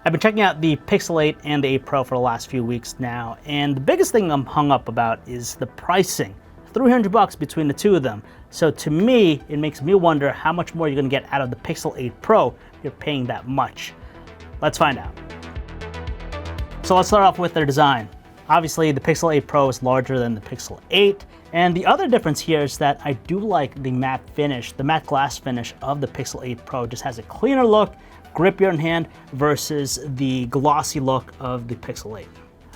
I've been checking out the Pixel 8 and the 8 Pro for the last few weeks now, and the biggest thing I'm hung up about is the pricing. $300 between the two of them. So to me, it makes me wonder how much more you're gonna get out of the Pixel 8 Pro if you're paying that much. Let's find out. So let's start off with their design. Obviously, the Pixel 8 Pro is larger than the Pixel 8, and the other difference here is that I do like the matte finish, the matte glass finish of the Pixel 8 Pro. Just has a cleaner look, grippier in hand, versus the glossy look of the Pixel 8.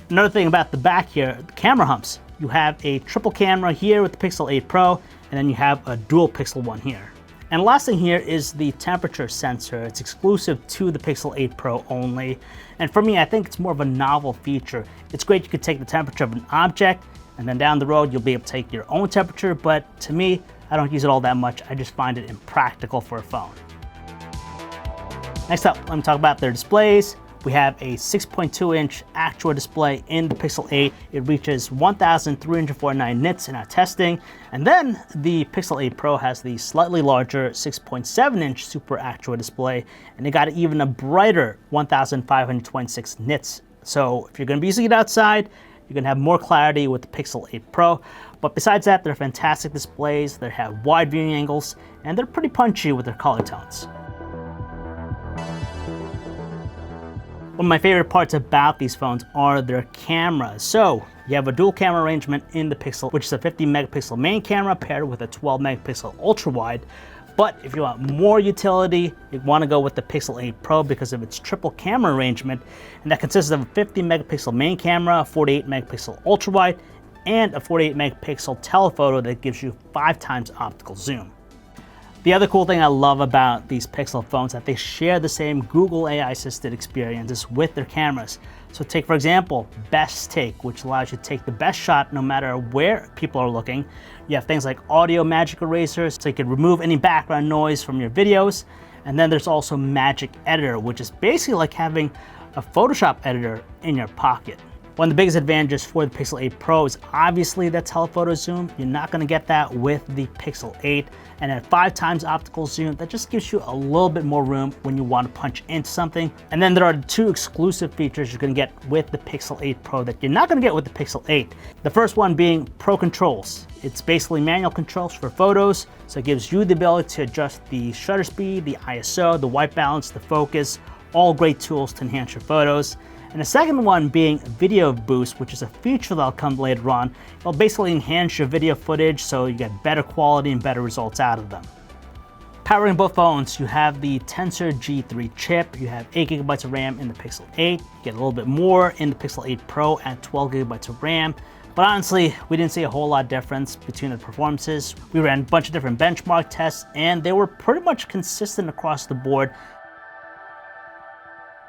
Another thing about the back here, the camera humps. You have a triple camera here with the Pixel 8 Pro, and then you have a dual pixel one here. And the last thing here is the temperature sensor. It's exclusive to the Pixel 8 Pro only. And for me, I think it's more of a novel feature. It's great you could take the temperature of an object, and then down the road, you'll be able to take your own temperature. But to me, I don't use it all that much. I just find it impractical for a phone. Next up, let me talk about their displays. We have a 6.2-inch actual display in the Pixel 8. It reaches 1,349 nits in our testing. And then the Pixel 8 Pro has the slightly larger 6.7-inch super actual display, and it got even a brighter 1,526 nits. So if you're gonna be using it outside, you're gonna have more clarity with the Pixel 8 Pro. But besides that, they're fantastic displays. They have wide viewing angles, and they're pretty punchy with their color tones. One of my favorite parts about these phones are their cameras. So you have a dual camera arrangement in the Pixel, which is a 50 megapixel main camera paired with a 12 megapixel ultra wide. But if you want more utility, you want to go with the Pixel 8 Pro because of its triple camera arrangement. And that consists of a 50 megapixel main camera, a 48 megapixel ultra wide, and a 48 megapixel telephoto that gives you 5 times optical zoom. The other cool thing I love about these Pixel phones is that they share the same Google AI assisted experiences with their cameras. So take, for example, Best Take, which allows you to take the best shot no matter where people are looking. You have things like Audio Magic Eraser, so you can remove any background noise from your videos. And then there's also Magic Editor, which is basically like having a Photoshop editor in your pocket. One of the biggest advantages for the Pixel 8 Pro is obviously that telephoto zoom. You're not going to get that with the Pixel 8. And at 5 times optical zoom, that just gives you a little bit more room when you want to punch into something. And then there are 2 exclusive features you're going to get with the Pixel 8 Pro that you're not going to get with the Pixel 8. The first one being Pro Controls. It's basically manual controls for photos, so it gives you the ability to adjust the shutter speed, the ISO, the white balance, the focus, all great tools to enhance your photos. And the second one being Video Boost, which is a feature that'll come later on. It'll basically enhance your video footage so you get better quality and better results out of them. Powering both phones, you have the Tensor G3 chip. You have 8 gigabytes of RAM in the Pixel 8. You get a little bit more in the Pixel 8 Pro at 12 gigabytes of RAM. But honestly, we didn't see a whole lot of difference between the performances. We ran a bunch of different benchmark tests, and they were pretty much consistent across the board.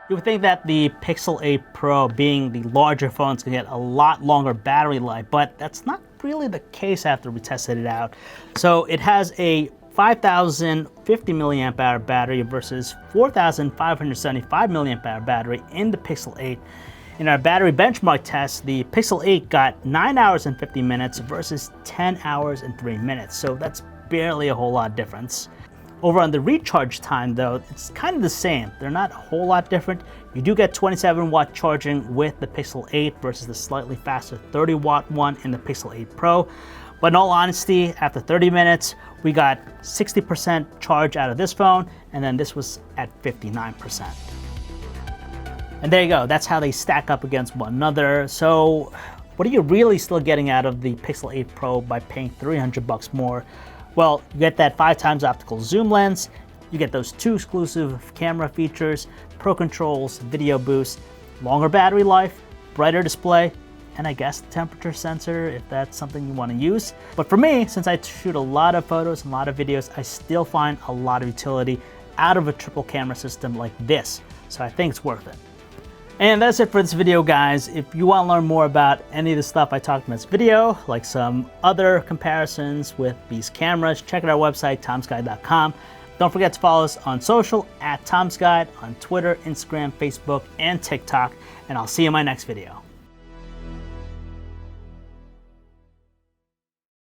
You would think that the Pixel 8 Pro, being the larger phone, is going to get a lot longer battery life, but that's not really the case after we tested it out. So it has a 5,050 milliamp hour battery versus 4,575 milliamp hour battery in the Pixel 8. In our battery benchmark test, the Pixel 8 got 9 hours and 50 minutes versus 10 hours and 3 minutes. So that's barely a whole lot of difference. Over on the recharge time though, it's kind of the same. They're not a whole lot different. You do get 27 watt charging with the Pixel 8 versus the slightly faster 30 watt one in the Pixel 8 Pro. But in all honesty, after 30 minutes, we got 60% charge out of this phone, and then this was at 59%. And there you go, that's how they stack up against one another. So what are you really still getting out of the Pixel 8 Pro by paying $300 more? Well, you get that 5 times optical zoom lens, you get those 2 exclusive camera features, Pro Controls, Video Boost, longer battery life, brighter display, and I guess the temperature sensor if that's something you want to use. But for me, since I shoot a lot of photos and a lot of videos, I still find a lot of utility out of a triple camera system like this. So I think it's worth it. And that's it for this video, guys. If you want to learn more about any of the stuff I talked in this video, like some other comparisons with these cameras, check out our website, tomsguide.com. Don't forget to follow us on social @tomsguide on Twitter, Instagram, Facebook, and TikTok. And I'll see you in my next video.